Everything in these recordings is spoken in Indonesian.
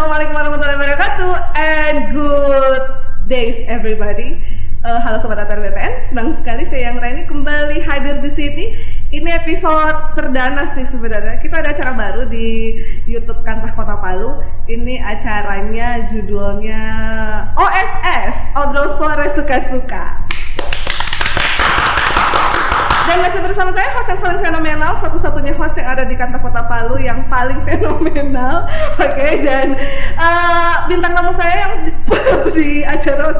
Assalamualaikum warahmatullahi wabarakatuh and good days everybody. Halo sobat ATR BPN, senang sekali saya yang Raini kembali hadir di sini. Ini episode perdana sih sebenarnya. Kita ada acara baru di YouTube Kantah Kota Palu. Ini acaranya judulnya OSS, Obrol Sore Suka-Suka. Dan masih bersama saya host yang paling fenomenal, satu-satunya host yang ada di Kantah Kota Palu yang paling fenomenal. Oke, dan bintang tamu saya yang di acara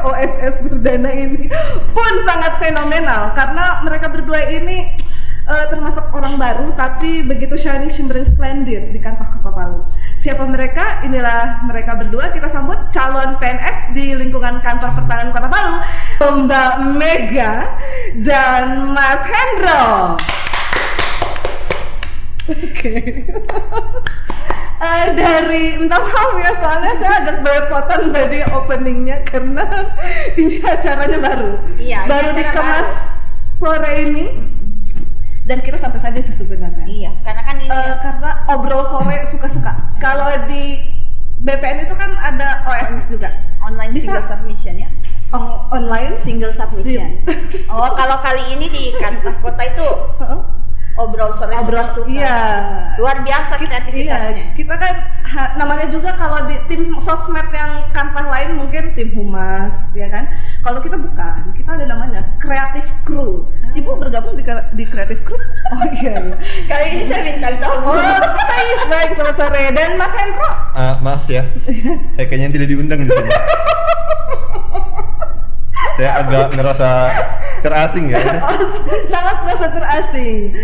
OSS perdana ini pun sangat fenomenal karena mereka berdua ini termasuk orang baru tapi begitu shining, shimmering, splendid di Kantah Kota Palu. Siapa mereka? Inilah mereka berdua. Kita sambut calon PNS di lingkungan Kantor Pertanahan Kota Palu, Mbak Mega dan Mas Hendro. Oke. Dari minta maaf ya, soalnya saya agak belepotan tadi openingnya karena ini acaranya baru. Iya, baru dikemas sore ini. Dan kita santai saja sih sebenarnya. Iya, karena kan ini karena obrol sore suka-suka. Kalau di BPN itu kan ada OSS juga, online single submission ya. Online single submission. Oh, kalau kali ini di Kantah Kota itu obrol sore suka-suka. Iya. Luar biasa kreativitasnya. Iya, kita kan namanya juga kalau di tim sosmed yang Kantah lain mungkin tim humas, ya kan? Kalau kita bukan, kita ada namanya Creative Crew. Ibu bergabung di Creative Crew? Oh iya. Kali ini saya bintang tamu. Oh, baik, selamat sore. Dan Mas Hendro? Maaf ya, saya kayaknya tidak diundang di sini. Saya agak ngerasa terasing ya. Sangat merasa terasing.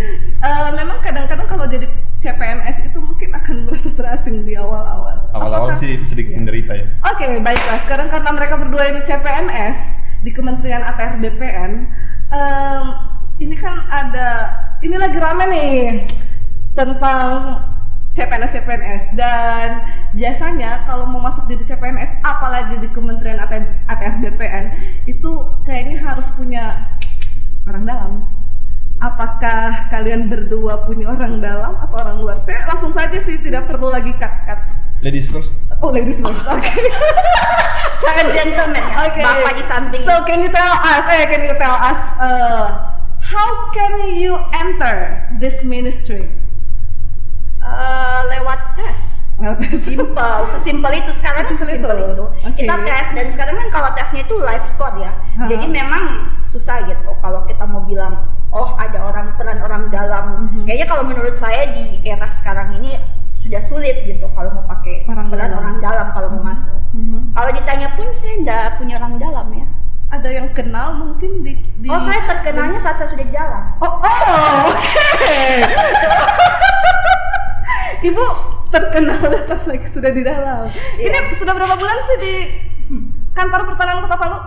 Memang kadang-kadang kalau jadi CPNS itu mungkin akan merasa terasing di awal-awal. Awal-awal sih sedikit menderita ya. Oke, baiklah. Sekarang karena mereka berdua ini CPNS di Kementerian ATR BPN, ini kan ini lagi rame nih tentang CPNS dan biasanya kalau mau masuk jadi CPNS apalagi di Kementerian ATR BPN itu kayaknya harus punya orang dalam. Apakah kalian berdua punya orang dalam atau orang luar? Saya langsung saja sih, tidak perlu lagi cut. Ladies first. Oh, ladies first. Oke. Sangat gentleman ya. Okay. Bapak di samping. So can you tell us how can you enter this ministry? Lewat tes. Sesimpel itu sekarang. Sesimpel itu. Okay. Kita tes dan sekarang kan kalau tesnya itu live score ya. Jadi memang susah gitu. Kalau kita mau bilang, oh ada peran orang dalam. Kayaknya kalau menurut saya di era sekarang ini sudah sulit gitu kalau mau pakai peran orang dalam kalau mau masuk. Kalau ditanya pun saya nggak punya orang dalam ya. Ada yang kenal mungkin di Oh, saya terkenalnya saat saya sudah di dalam. Oke. Ibu terkenal pas lagi sudah di dalam. Iya. Ini sudah berapa bulan sih di Kantor Pertanahan Kota Palu?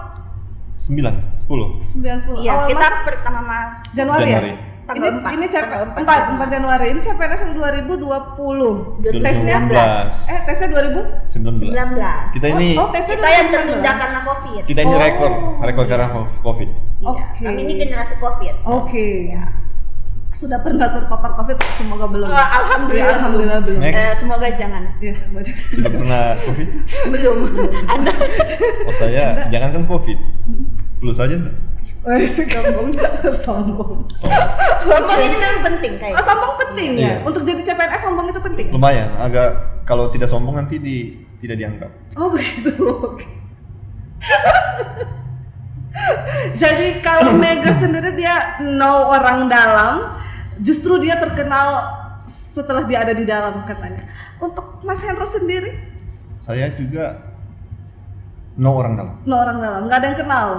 9, 10. Iya, kita pertama Mas Januari. Ya? Ini 4 Januari. Ini CPNS yang 2020. Tesnya 2019. Tesnya 2019. Kita ini kita yang tertunda karena Covid. Kita ini rekor karena Covid. Iya. Kami ini generasi Covid. Oke. Ya. Sudah pernah terpapar Covid? Semoga belum. Alhamdulillah belum. Semoga jangan. Ya, sudah pernah Covid? Belum. Anda? Oh, saya jangankan Covid. Flu saja enggak? Sombong ini memang penting kayak. Sombong penting ya. Untuk jadi CPNS sombong itu penting. Lumayan, agak kalau tidak sombong nanti tidak dianggap. Oh begitu. Oke. Jadi kalau Mega sendiri dia no orang dalam, justru dia terkenal setelah dia ada di dalam katanya. Untuk Mas Hendro sendiri? Saya juga no orang dalam. No orang dalam, nggak ada yang kenal.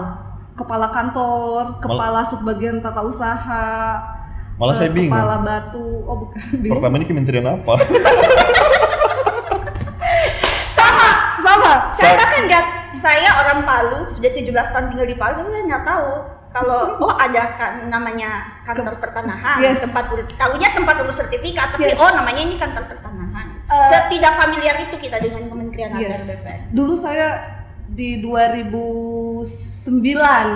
Kepala kantor, kepala subbagian tata usaha. Malah saya bingung. Kepala batu, oh bukan. Bingung. Pertama ini kementerian apa? sama. Saya bahkan saya orang Palu, sudah 17 tahun tinggal di Palu, tapi saya nggak tahu kalau ada namanya kantor pertanahan, tempat urus sertifikat, tapi namanya ini kantor pertanahan. Tidak familiar itu kita dengan Kementerian ATR BPN. Dulu saya di 2009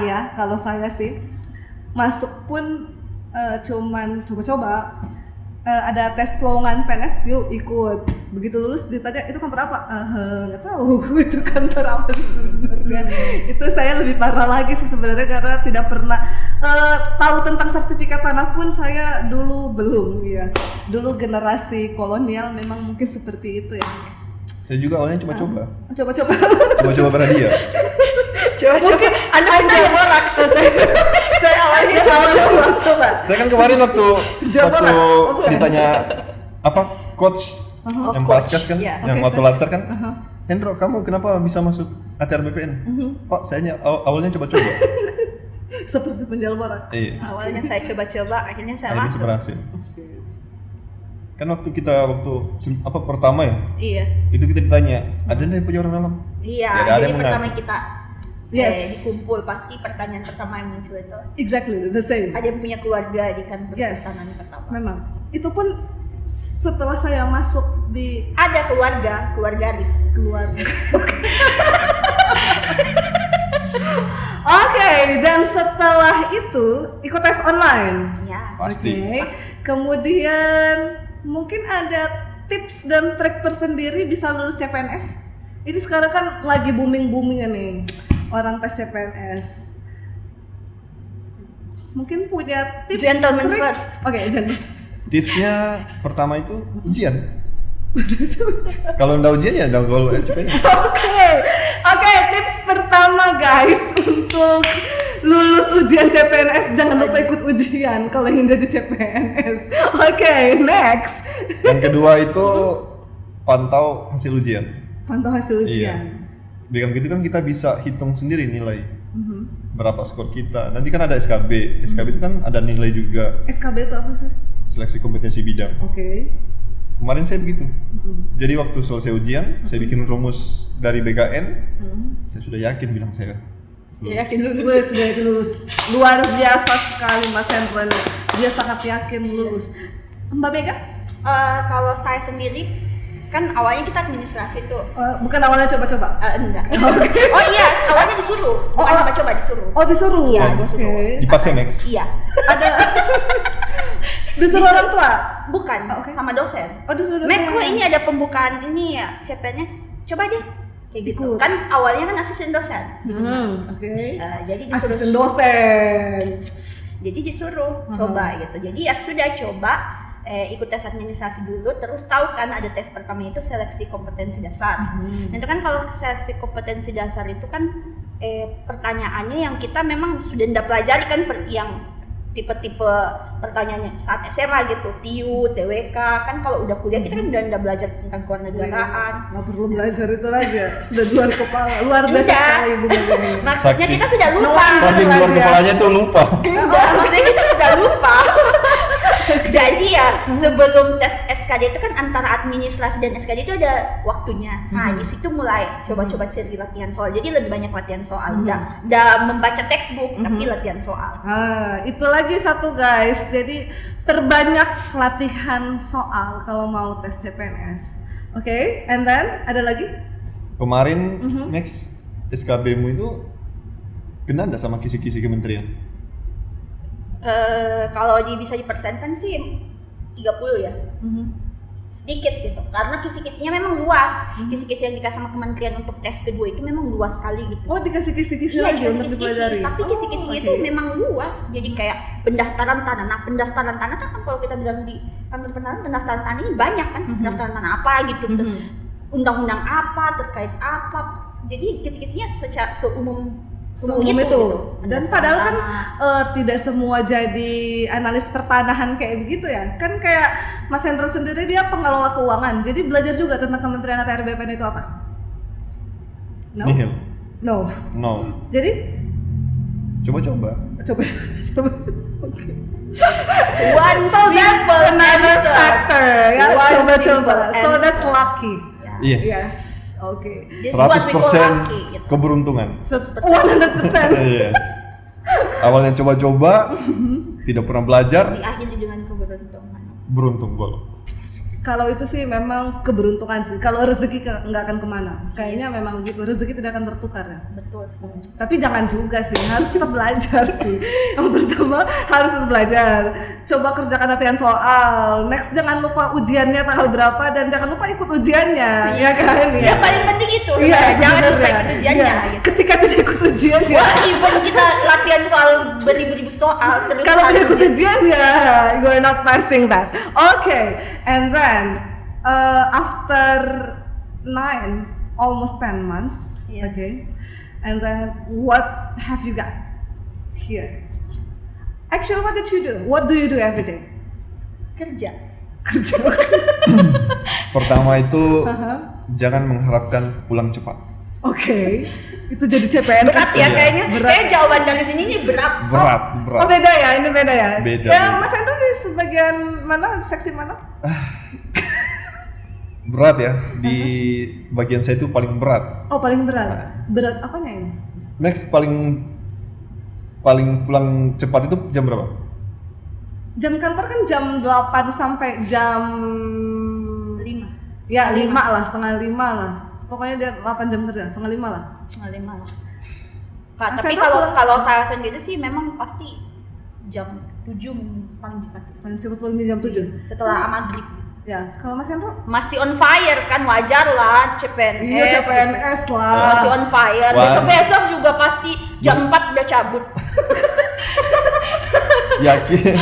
ya, kalau saya sih masuk pun cuman coba-coba ada tes lowongan PNS, yuk ikut. Begitu lulus ditanya itu kantor apa? Nggak tahu itu kantor apa sebenarnya. Itu saya lebih parah lagi sih sebenarnya karena tidak pernah tahu tentang sertifikat tanah pun saya dulu belum ya. Dulu generasi kolonial memang mungkin seperti itu ya. Saya juga awalnya coba-coba. Coba-coba. Coba-coba berhadiah. Coba-coba. Anda pindah borak. Saya awalnya coba-coba. Saya kan kemarin waktu ditanya apa coach yang paskas kan, yang waktu latsar kan, Hendro kamu kenapa bisa masuk ATR BPN? Pak saya awalnya coba-coba. Seperti penjual borak. Iya. Awalnya saya coba-coba, akhirnya saya Akhirnya masuk. berhasil. Kan waktu apa pertama ya? Iya. Itu kita ditanya, ada yang punya orang dalam? Iya, Ya, ada jadi yang pertama mengaku. kita dikumpul pasti pertanyaan pertama yang muncul itu Exactly the same. ada yang punya keluarga di kantor Yes, pertanyaan pertama. memang. Itu pun setelah saya masuk di Ada keluarga Riz. keluarga. Oke, dan setelah itu ikut tes online. Ya. Pasti. Oke. Kemudian mungkin ada tips dan trik tersendiri bisa lulus CPNS. Ini sekarang kan lagi booming-boomingnya nih orang tes CPNS. Mungkin punya tips. Gentleman trik? first. Oke, gentleman. Tipsnya pertama itu ujian. Kalau nggak ujian ya nggak gaul CPNS. Oke, tips pertama guys untuk lulus ujian CPNS jangan lupa ikut ujian kalau ingin jadi CPNS. Oke, next. Yang kedua itu pantau hasil ujian. Pantau hasil ujian. Iya. Dengan gitu kan kita bisa hitung sendiri nilai berapa skor kita. Nanti kan ada SKB. SKB itu kan ada nilai juga. SKB itu apa sih? Seleksi kompetensi bidang. Oke. Kemarin saya begitu. Jadi waktu selesai ujian, saya bikin rumus dari BKN. Saya sudah yakin bilang saya. Ya, yakin Gue lulus. sudah yakin lulus. Luar biasa sekali Mas Hendro ini. Dia sangat yakin lulus. Mbak Mega? Kalau saya sendiri kan awalnya kita administrasi tuh. Bukan awalnya coba-coba. Enggak. Oh iya, awalnya disuruh. Bukan coba-coba disuruh. Oh disuruh. Iya, Oke. disuruh. Dipaksa Max. Iya. Ada disuruh orang tua. Bukan, Oke. sama dosen. Oh disuruh. Mek, kok ini ada pembukaan ini ya CPNS. Coba deh. Kayak gitu. Ikut. Kan awalnya kan asisten dosen. Oke. Jadi disuruh Asisten dosen. Jadi disuruh coba gitu. Jadi ya sudah coba ikut tes administrasi dulu, terus tahu kan ada tes pertama itu seleksi kompetensi dasar. Nah itu kan kalau seleksi kompetensi dasar itu kan pertanyaannya yang kita memang sudah tidak pelajari kan yang tipe-tipe pertanyaannya saat SMA gitu, TIU, TWK, kan kalau udah kuliah kita kan udah belajar tentang kewarganegaraan. Nggak perlu belajar itu lagi ya. Sudah luar kepala. Luar biasa Enggak. sekali Ibu Mega ini. Maksudnya Sakit. kita sudah lupa. Saking luar kepalanya tuh lupa. Enggak, maksudnya kita sudah lupa. Jadi ya sebelum tes SKD itu kan antara administrasi dan SKD itu ada waktunya. Nah di situ mulai coba-coba cari latihan soal. Jadi lebih banyak latihan soal. Udah membaca textbook tapi latihan soal. Itu lagi satu guys. Jadi perbanyak latihan soal kalau mau tes CPNS. Oke, and then ada lagi? Kemarin Max SKB-mu itu kena nggak sama kisi-kisi kementerian? Kalau bisa dipersenkan sih 30 ya. Sedikit gitu. Karena kisi-kisinya memang luas. Kisi-kisi yang dikasih sama kementerian untuk tes kedua itu memang luas sekali gitu. Oh dikasih kisi-kisi Iya, lagi dikasih untuk kisi-kisi, dipelajari. tapi kisi-kisinya itu memang luas. Jadi kayak pendaftaran tanah. Nah, pendaftaran tanah kan kalau kita bilang di kantor pendaftaran tanah ini banyak kan. Pendaftaran tanah apa gitu. Undang-undang apa, terkait apa. Jadi kisi-kisinya secara seumum itu. gitu. Dan padahal kan tidak semua jadi analis pertanahan kayak begitu ya. Kan kayak Mas Hendro sendiri dia pengelola keuangan. Jadi belajar juga tentang Kementerian ATR BPN itu apa? No. Nihil. No. Jadi Coba-coba. coba. Oke. One So that's simple another answer. factor ya. One Coba-coba. simple So that's answer. lucky. Yes. Yes. Oke. This is what we call 100% lucky, gitu. keberuntungan. 100%. Yes. Awalnya coba-coba, tidak pernah belajar, Diakhiri dengan keberuntungan. beruntung gol. Kalau itu sih memang keberuntungan sih. Kalau rezeki nggak akan kemana. Kayaknya memang gitu. Rezeki tidak akan bertukar ya. Betul. Tapi jangan juga sih. Harus tetap belajar sih. Yang pertama harus tetap belajar. Coba kerjakan latihan soal. Next jangan lupa ujiannya tanggal berapa dan jangan lupa ikut ujiannya. Ya kan? Yang paling penting itu. Iya, jangan lupa sebenarnya. ikut ujiannya. Iya. Gitu. Ketika tidak ikut ujian ya. Wah, even kita latihan soal beribu-ribu soal terus Kalau harus tidak ikut ujian ya, you're not passing that. Okay, and then after 9, almost 10 months, Yes. okay, and then what have you got here? Actually, what did you do? What do you do every day? kerja. Pertama itu jangan mengharapkan pulang cepat. Oke, itu jadi CPNS. Berat ya Iya. kayaknya. Berat. Kayak jawaban dari sini ini berat. Berat. Oh beda ya, ini beda ya? Beda, Ya beda. Mas Hendro di sebagian mana, seksi mana? Berat ya, di bagian saya itu paling berat. Oh paling berat. Berat apanya ini? Next paling pulang cepat itu jam berapa? Jam kantor kan jam 8 sampai jam 5. ya 5 lah, setengah 5 lah. Pokoknya dia 8 jam kerja, setengah 5 lah. Setengah 5 lah. Mas Tapi Hendro kalau saya sendiri sih memang pasti jam 7 paling cepat. Paling cepat paling jam 7. Setelah maghrib. Ya, kalau Mas Hendro? Masih on fire kan, wajar lah CPNS. Iya CPNS lah. Masih on fire. Wah. Besok juga pasti jam 4 udah cabut. Yakin?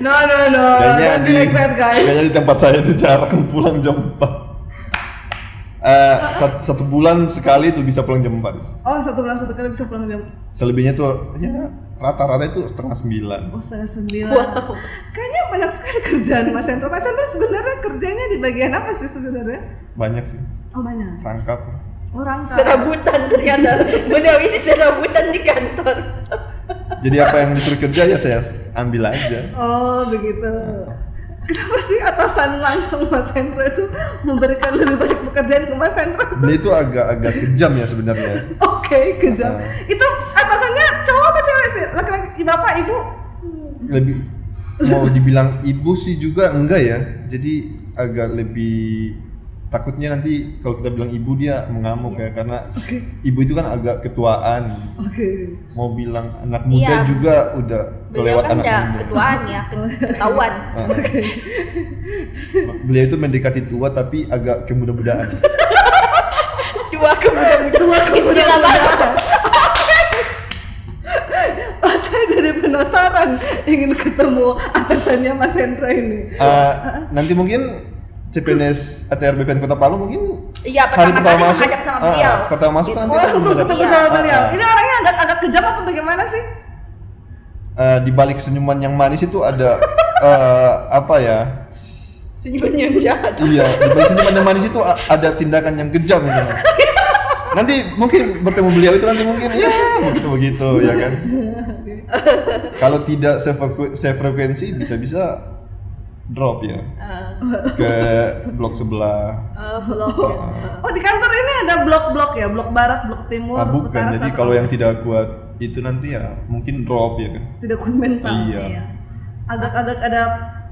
No. Kayaknya Don't be like that, guys. kayaknya di tempat saya itu jarang pulang jam 4. Satu bulan sekali tuh bisa pulang jam 4. Oh, satu bulan satu kali bisa pulang jam. Selebihnya tuh ya rata-rata itu setengah 9. Oh, setengah 9. Wow. Kayaknya banyak sekali kerjaan Mas Hendro. Mas Hendro sebenarnya kerjanya di bagian apa sih sebenarnya? Banyak sih. Oh, banyak. Rangkap. Orang Serabutan ternyata. Benar ini serabutan di kantor. Jadi apa yang disuruh kerja ya saya ambil aja. Oh, begitu. Kenapa sih atasan langsung Mas Hendro itu memberikan lebih banyak pekerjaan ke Mas Hendro? Beliau itu agak kejam ya sebenarnya. Oke, kejam. Itu atasannya cowok apa cewek sih? Laki-laki, bapak, ibu? Lebih mau dibilang ibu sih juga enggak ya. Jadi agak lebih takutnya nanti kalau kita bilang ibu dia mengamuk ya karena ibu itu kan agak ketuaan. Oke. Mau bilang anak muda Iya. juga udah Beliau kelewat kan anak udah muda. ketuaan ya, ketahuan. Beliau itu mendekati tua tapi agak kemuda-mudaan. Dua kemudian istilah baru. Oh, saya jadi penasaran ingin ketemu atasannya Mas Hendro ini. Nanti mungkin CPNS ATR BPN Kota Palu mungkin Iya, hari pertama pertama kali masuk, mengajak sama beliau. pertama masuk Gitu. nanti Oh, akan langsung mendadak. ketemu Iya. sama beliau. Ah. Ini orangnya agak kejam apa bagaimana sih? Di balik senyuman yang manis itu ada apa ya? Senyuman yang jahat. Iya, di balik senyuman yang manis itu ada tindakan yang kejam gitu. Nanti mungkin bertemu beliau itu nanti mungkin ya begitu ya kan. Kalau tidak sefrekuensi bisa drop ya ke blok sebelah. Blok. Oh, di kantor ini ada blok-blok ya, blok barat, blok timur, Bukan, utara, jadi selatan. kalau yang tidak kuat itu nanti ya mungkin drop ya kan. tidak kuat mental. Iya. Agak-agak ada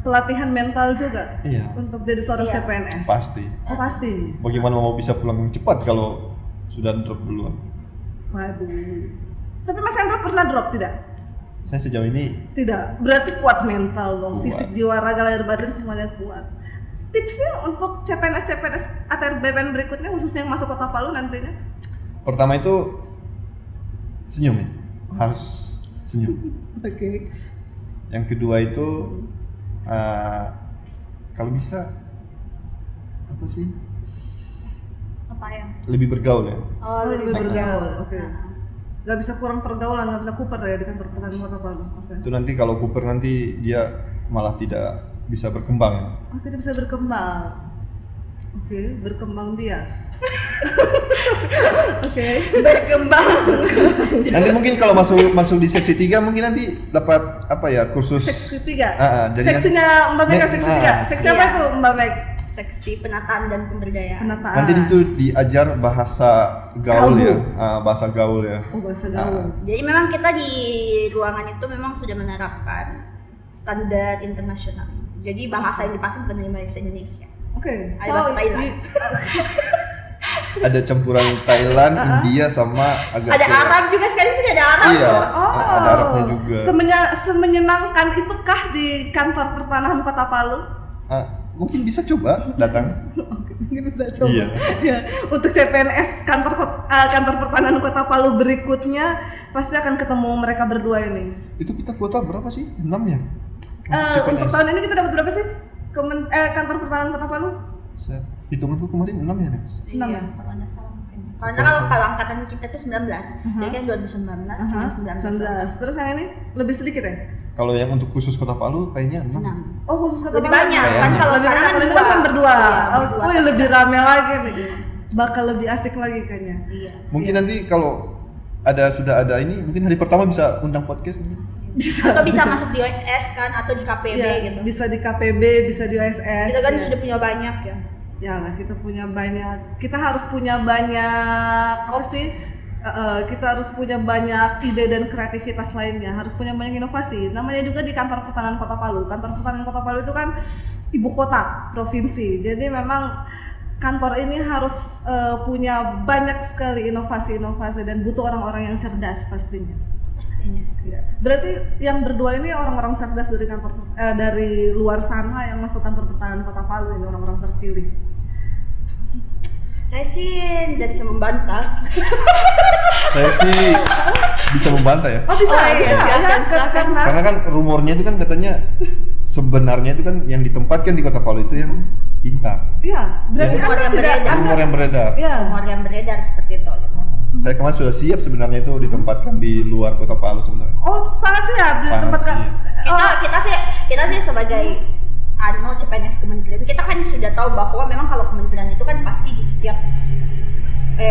pelatihan mental juga Iya. untuk jadi seorang Iya. CPNS. Pasti. Oh, pasti. Bagaimana mau bisa pulang cepat kalau sudah drop duluan? Waduh. Tapi Mas Hendro pernah drop tidak? Saya sejauh ini Tidak. Berarti kuat mental dong. Kuat. Fisik, jiwa, raga, lahir batin semuanya kuat. Tipsnya untuk CPNS ATR BPN berikutnya khususnya yang masuk Kota Palu nantinya? pertama itu senyum ya. Harus senyum. Oke. Yang kedua itu kalau bisa apa sih? Apa ya? Lebih bergaul ya. Oh, Lebih bergaul. Oke. Nah. Gak bisa kurang pergaulan, gak bisa kuper ya di kantor pertanian Kota Palu. Oke. Itu nanti kalau Cooper nanti dia malah tidak bisa berkembang ya. Oh, tidak bisa berkembang. Oke, berkembang dia. Oke. Berkembang. Nanti mungkin kalau masuk di seksi 3 mungkin nanti dapat apa ya kursus Seksi 3. jadi Seksinya Mbak Meg Meg, seksi 3. Seksi apa Iya. itu Mbak Meg? Seksi penataan dan pemberdayaan. Penataan. nanti itu diajar bahasa gaul ya, bahasa gaul ya. Oh, bahasa gaul. Jadi memang kita di ruangan itu memang sudah menerapkan standar internasional. Jadi bahasa yang dipakai bukan bahasa Indonesia. Oke. Ada bahasa Thailand. Ada campuran Thailand, India sama agak Ada Arab juga, sekarang sudah ada Arab. Iya. loh. Ada Arabnya juga. Semenyenangkan itukah di kantor pertanahan Kota Palu? Mungkin bisa coba datang. Mungkin bisa coba. Iya. Ya, untuk CPNS kantor pertanahan Kota Palu berikutnya pasti akan ketemu mereka berdua ini. Itu kita kuota berapa sih? 6 ya? Untuk tahun ini kita dapat berapa sih? Kantor pertanahan Kota Palu? Hitunganku kemarin 6 ya, Nex? 6 ya? Kalau nggak salah mungkin. Kalau angkatan kita itu 19, jadi kan 2019, 19. Terus yang ini lebih sedikit ya? Kalau yang untuk khusus Kota Palu kayaknya 6. Oh, khusus Kota Lebih Palu? banyak, Kayaknya. kan kalau sekarang kan Lebih dua. kan berdua. Iya, Oh, lebih rame lagi nih. Bakal lebih asik lagi kayaknya. Iya. Mungkin nanti kalau sudah ada ini, mungkin hari pertama bisa undang podcast mungkin. Atau bisa masuk di OSS kan, atau di KPB Iya, gitu. bisa di KPB, bisa di OSS. Kita kan ya. sudah punya banyak ya. Ya lah, kita punya banyak. Kita harus punya banyak apa sih? Kita harus punya banyak ide dan kreativitas lainnya. Harus punya banyak inovasi. Namanya juga di kantor pertanahan Kota Palu. Kantor pertanahan Kota Palu itu kan ibu kota provinsi. Jadi memang kantor ini harus punya banyak sekali inovasi-inovasi dan butuh orang-orang yang cerdas pastinya. Ya. Berarti yang berdua ini orang-orang cerdas dari dari luar sana yang masuk kantor pertanahan Kota Palu ini, orang-orang terpilih. Saya sih tidak bisa membantah. Saya sih bisa membantah ya. Oh bisa, Oh, iya, bisa. silakan. Karena kan rumornya itu kan katanya sebenarnya itu kan yang ditempatkan di Kota Palu itu yang pintar. Iya, berarti Rumor Anda yang tidak beredar. Rumor yang beredar. Iya. Rumor yang beredar seperti itu gitu. Saya kemarin sudah siap sebenarnya itu ditempatkan di luar Kota Palu sebenarnya. Oh, sangat siap di Sangat tempat siap. Kita sih sebagai CPNS kementerian, kita kan sudah tahu bahwa memang kalau kementerian itu kan pasti di setiap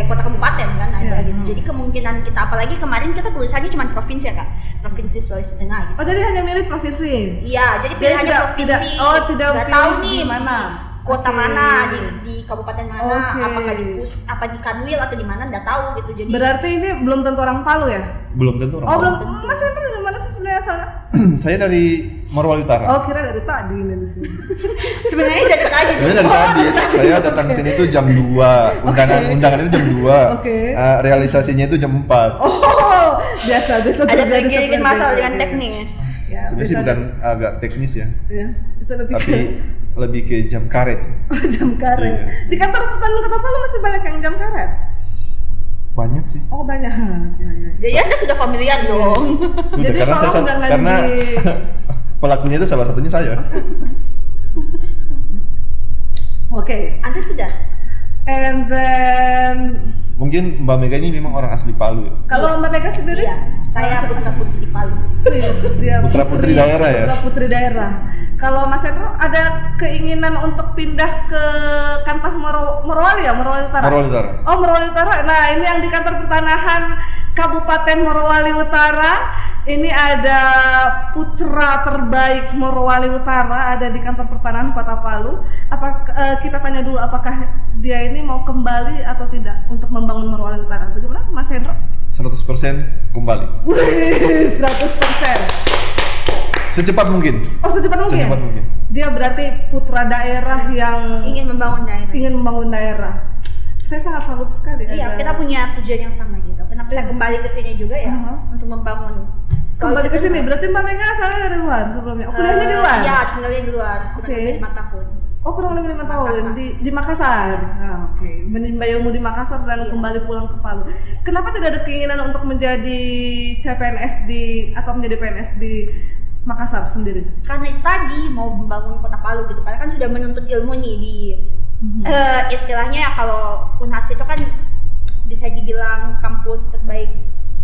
kota kabupaten kan ada Iya. gitu. Jadi kemungkinan kita, apalagi kemarin kita tulisannya cuma provinsi ya Kak, provinsi Sulawesi Tengah gitu. Oh, jadi hanya milih provinsi. Iya, jadi pilihannya tidak- provinsi. tidak Nggak pilih tahu di nih mana. Kota Oke. mana di kabupaten mana, Oke. apakah di Kanwil atau di mana, nggak tahu gitu. Jadi Berarti ini belum tentu orang Palu ya? Belum tentu orang Oh, Palu. belum. Mas Hendro dari mana sih sebenarnya asalnya? Saya dari Morowali Utara. Oh, kira dari tadi ini di sini. sebenarnya dari tadi Sebenarnya dari tadi saya datang ke sini itu jam 2. Undangan itu jam 2. Oke. Realisasinya itu jam 4. Oh, biasa ada terjadi sedikit seperti masalah itu. dengan teknis. Ya, Sebenarnya sih bisa- bukan agak teknis ya, Ya, itu lebih tapi lebih ke jam karet. jam karet. Iya. Di kantor pertanahan Kota Palu masih banyak yang jam karet. Banyak sih. Oh, banyak. Ya. Jadi Anda sudah familiar dong. Sudah Jadi karena tolong jangan karena pelakunya itu salah satunya saya. Oke. Anda sudah? And then Mungkin Mbak Mega ini memang orang asli Palu ya. kalau Mbak Mega sendiri? Iya, saya putra putri Palu. Wih, dia Putra-putri daerah ya? Putra-putri daerah. Kalau Mas Hendro ada keinginan untuk pindah ke kantor Morowali ya, Morowali Utara? Morowali Utara. Oh, Morowali Utara. Nah, ini yang di kantor pertanahan Kabupaten Morowali Utara. Ini ada putra terbaik Morowali Utara ada di kantor pertanahan Kota Palu. Kita tanya dulu apakah dia ini mau kembali atau tidak untuk membangun Morowali Utara. Bagaimana, Mas Hendro? 100% kembali. Wih, 100%. Secepat mungkin. Oh, secepat mungkin. Secepat mungkin. Dia berarti putra daerah yang Ingin membangun daerah. ingin membangun daerah. Saya sangat salut sekali. Iya, kita punya tujuan yang sama gitu. Kenapa saya kembali ke sini juga ya? Untuk membangun. Kembali ke sini. Berarti Mbak Mega asalnya dari luar sebelumnya. Oh, kuliahnya di luar. Iya, tinggalnya di luar. Kurang Oke. lebih 5 tahun. Oh, kurang lebih 5 tahun Makassar. di Makassar. Ah, oke. Menimba ilmu di Makassar dan kembali pulang ke Palu. Kenapa tidak ada keinginan untuk menjadi CPNS atau menjadi PNS di Makassar sendiri? Karena itu tadi mau membangun Kota Palu gitu. Karena kan sudah menuntut ilmu nih di istilahnya kalau Unhas itu kan bisa dibilang kampus terbaik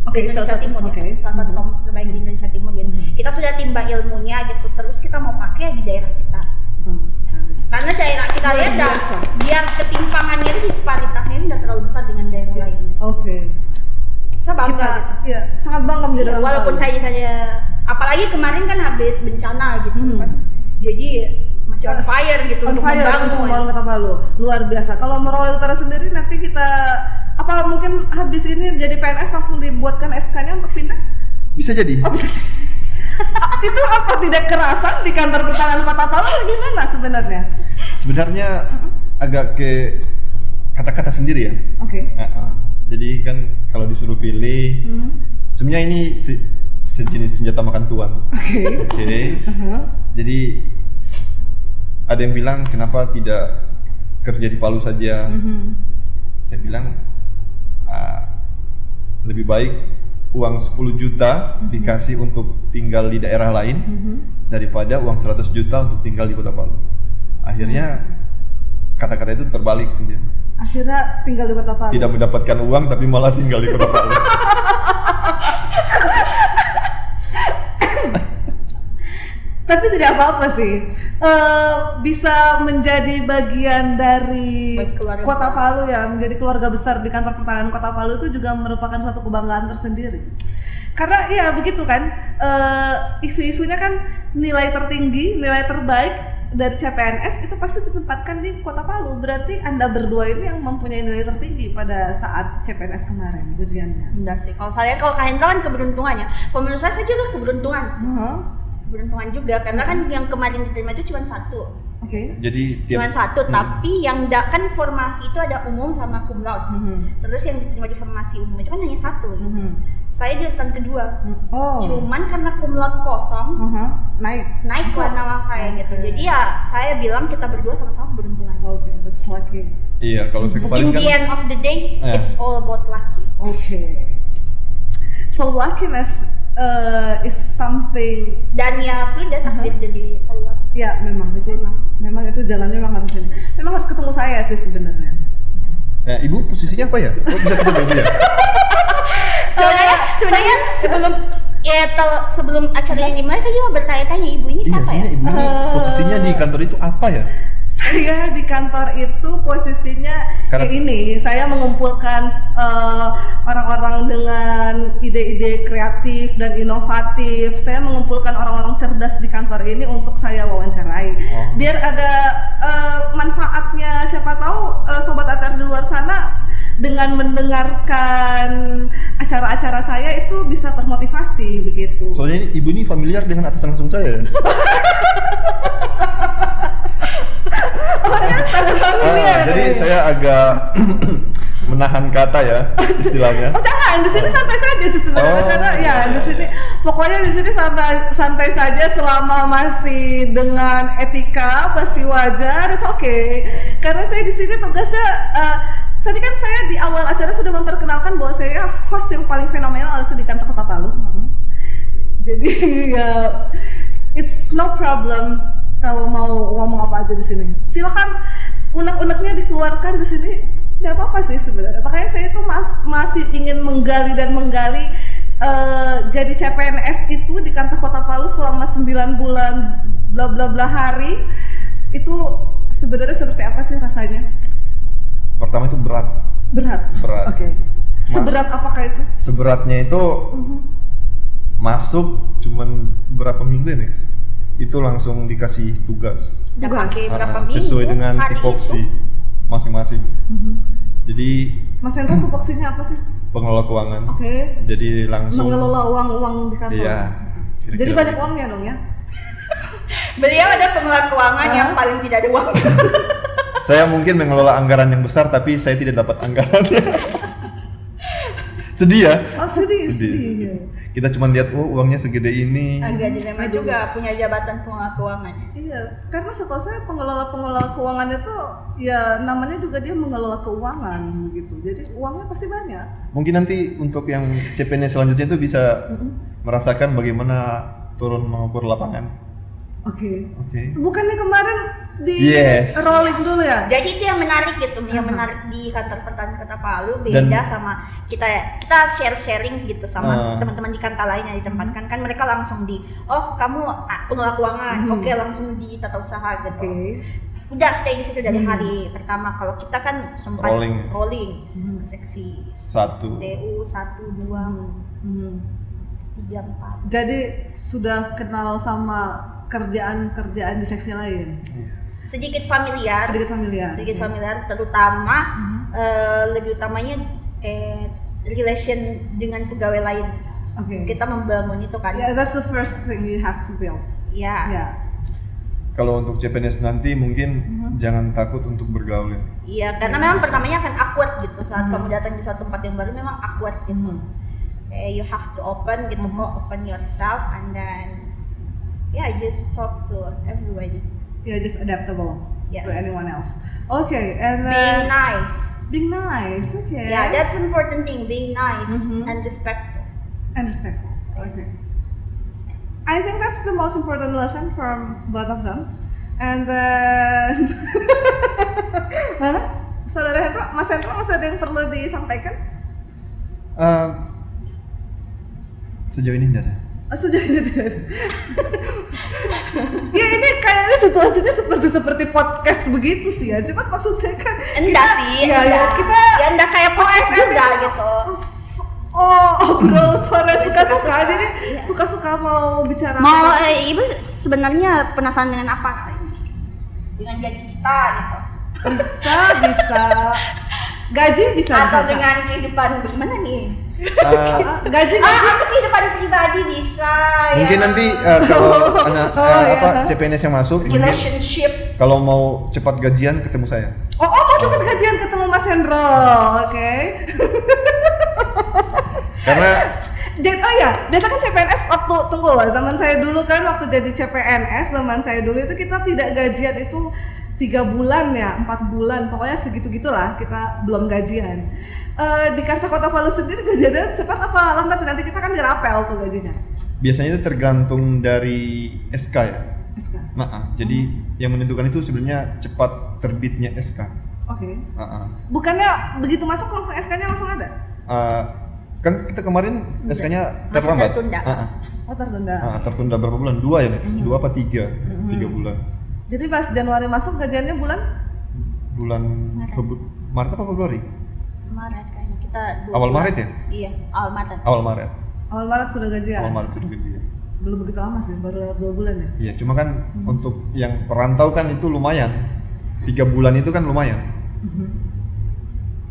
Oke, di Indonesia salah satu- Timur oke. ya. Salah satu kampus terbaik di Indonesia Timur gitu. Kita sudah timba ilmunya gitu. Terus kita mau pakai di daerah kita. Bagus sekali. Karena daerah kita lihat dah, biasa. biar ketimpangannya itu disparitasnya ini udah terlalu besar dengan daerah lain. Oke. Saya bangga Kita gitu. ya sangat bangga menjadi orang Walaupun Palu. saya apalagi kemarin kan habis bencana gitu kan. Jadi masih on fire gitu on untuk fire untuk membangun. membangun Kota Palu. Luar biasa. Kalau Morowali Utara sendiri nanti kita apa mungkin habis ini jadi PNS langsung dibuatkan SK-nya untuk pindah? Bisa jadi. Oh, bisa. Itu apa tidak kerasan di kantor pertanahan Kota Palu atau gimana sebenarnya? Sebenarnya agak ke kata-kata sendiri ya. Oke. Jadi kan kalau disuruh pilih, sebenarnya ini sejenis senjata makan tuan. Oke. Jadi ada yang bilang kenapa tidak kerja di Palu saja. Saya bilang lebih baik uang 10 juta dikasih untuk tinggal di daerah lain daripada uang 100 juta untuk tinggal di Kota Palu. Akhirnya kata-kata itu terbalik sendiri. Akhirnya tinggal di Kota Palu. Tidak mendapatkan uang tapi malah tinggal di Kota Palu. Tapi tidak apa-apa sih. Bisa menjadi bagian dari Kota Palu ya, menjadi keluarga besar di kantor pertahanan Kota Palu itu juga merupakan suatu kebanggaan tersendiri. Karena ya begitu kan, isu-isunya kan nilai tertinggi, nilai terbaik dari CPNS itu pasti ditempatkan di Kota Palu. Berarti Anda berdua ini yang mempunyai nilai tertinggi pada saat CPNS kemarin ujiannya. Enggak sih, kalau Kak Hendra kan keberuntungannya. Kalau menurut saya juga keberuntungan. Keberuntungan juga, karena kan yang kemarin diterima itu cuma satu. Jadi cuma satu, tapi yang kan formasi itu ada umum sama cum laude. Terus yang diterima di formasi umum itu kan hanya satu. Saya di urutan kedua. Cuman karena cum laude kosong, naik lah nama saya gitu. Jadi ya saya bilang kita berdua sama-sama keberuntungan. That's lucky. Iya, kalau saya kemarin In the end of the day, it's all about lucky. So luckiness is something, dan ya sudah takdir jadi Allah. Ya memang itu jalannya memang harus ini. Memang harus ketemu saya sih sebenarnya. Ya, Ibu posisinya apa ya? Kok bisa ketemu dia? Sebenarnya sebelum acara ini dimulai saya juga bertanya-tanya ibu ini siapa ya? Ibu ini posisinya di kantor itu apa ya? Saya di kantor itu posisinya ini, saya mengumpulkan orang-orang dengan ide-ide kreatif dan inovatif. Saya mengumpulkan orang-orang cerdas di kantor ini untuk saya wawancarai. Biar ada manfaatnya, siapa tahu sobat ATR di luar sana dengan mendengarkan acara-acara saya itu bisa termotivasi begitu. Soalnya ibu ini familiar dengan atasan langsung saya. Jadi saya agak menahan kata ya istilahnya. Jangan, di sini santai saja sih sebenarnya, karena ya di sini pokoknya di sini santai saja selama masih dengan etika pasti wajar, it's okay. Karena saya di sini tugasnya tadi kan saya di awal acara sudah memperkenalkan bahwa saya host yang paling fenomenal di kantor Kota Palu. Jadi ya it's no problem kalau mau ngomong apa aja di sini. Silakan unek-uneknya dikeluarkan di sini. Tidak apa-apa sih sebenarnya. Makanya saya itu masih ingin menggali jadi CPNS itu di kantor Kota Palu selama 9 bulan bla bla bla hari. Itu sebenarnya seperti apa sih rasanya? Pertama itu berat. Oke. Seberat apakah itu? Seberatnya itu masuk cuman berapa minggu ya, Max? Itu langsung dikasih tugas. Sesuai dengan tipoksi masing-masing. Jadi Mas Hendra tupoksinya apa sih? Pengelola keuangan. Jadi langsung mengelola uang di kantor. Iya. Jadi banyak uangnya dong ya? Beliau ada pengelola keuangan yang paling tidak ada uang. Saya mungkin mengelola anggaran yang besar tapi saya tidak dapat anggarannya. Sedih ya? Sedih. Kita cuma lihat uangnya segede ini. Agak dilema juga punya jabatan pengelola keuangan. Iya, karena setahu saya pengelola keuangan itu ya namanya juga dia mengelola keuangan gitu. Jadi uangnya pasti banyak. Mungkin nanti untuk yang CPNS selanjutnya itu bisa merasakan bagaimana turun mengukur lapangan. Oke. Bukannya kemarin di rolling dulu ya? Jadi itu yang menarik gitu, yang menarik di kantor pertahanan Kota Palu beda sama kita sharing gitu sama teman-teman di kantor lain yang ditempatkan, kan mereka langsung kamu pengelola keuangan, langsung di tata usaha gitu. Udah stay di situ dari hari pertama. Kalau kita kan sempat rolling seksi 1, TU 1, 2, 3, 4. Jadi sudah kenal sama kerjaan di seksi lain. Sedikit familiar, terutama lebih utamanya relation dengan pegawai lain. Kita membangun itu kan. That's the first thing you have to build. kalau untuk CPNS nanti mungkin jangan takut untuk bergaul ya. Iya, karena memang pertamanya akan awkward gitu saat kamu datang di suatu tempat yang baru, memang awkward gitu. You have to open gitu, open yourself and then just talk to everybody. Just adaptable to anyone else. Okay, and being nice. Being nice, okay. Yeah, that's important thing, being nice and respectful. And respectful, okay. I think that's the most important lesson from both of them. And then, mana? Saudara Hendro, Mas Hendro, masih ada yang perlu disampaikan? Sejauh ini tidak ada. Sejauh ini tidak ada. Ya ini kayaknya situasinya seperti podcast begitu sih ya. Cuma maksud saya kan enggak sih, kita enggak kayak podcast juga gitu. Bro, suara suka-suka aja nih, suka-suka mau bicara. Ibu sebenarnya penasaran dengan apa kali ini? Dengan gaji kita gitu. Bisa. Gaji bisa. Atau dengan kehidupan bagaimana nih? Gaji. Atau kehidupan pribadi bisa. Mungkin nanti kalau CPNS yang masuk, relationship. Kalau mau cepat gajian ketemu saya. Mau cepat gajian ketemu Mas Hendro, oke. Karena biasa kan CPNS zaman saya dulu kan waktu jadi CPNS, zaman saya dulu itu kita tidak gajian itu 3 bulan ya, 4 bulan, pokoknya segitu-gitulah kita belum gajian. Di kantor Kota Palu sendiri gajiannya cepat apa lambat? Nanti kita kan dirapel tuh gajinya. Biasanya itu tergantung dari SK ya. SK. Jadi yang menentukan itu sebenarnya cepat terbitnya SK. Oke. Bukannya begitu masuk langsung SK-nya langsung ada? Kan kita kemarin SK-nya terlambat. Tertunda. Tertunda. Tertunda berapa bulan? 2 ya, Max? 2 apa 3? 3 bulan. Jadi pas Januari masuk gajiannya bulan Maret apa Februari? Maret kayaknya kita awal Maret ya? Iya, awal Maret. Awal Maret sudah gajian. Belum begitu lama sih, baru 2 bulan ya? Iya, cuma kan untuk yang perantau kan itu lumayan. 3 bulan itu kan lumayan.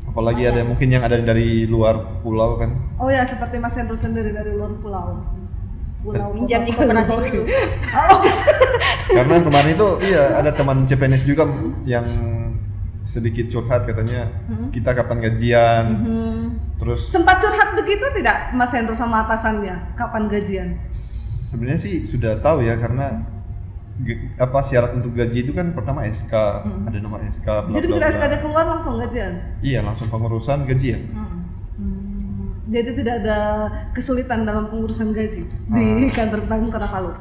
Apalagi ada mungkin yang ada dari luar pulau kan. Oh ya, seperti Mas Hendro sendiri dari luar pulau. Pinjam di koperasi dulu. Karena kemarin itu ada teman CPNS juga yang sedikit curhat katanya kita kapan gajian. Terus sempat curhat begitu tidak Mas Hendro sama atasannya kapan gajian? Sebenarnya sih sudah tahu ya, karena syarat untuk gaji itu kan pertama SK, ada nomor SK. Jadi begitu SK ada keluar langsung gajian? Iya, langsung pengurusan gajian. Jadi tidak ada kesulitan dalam pengurusan gaji di kantor Petani Kota Palu.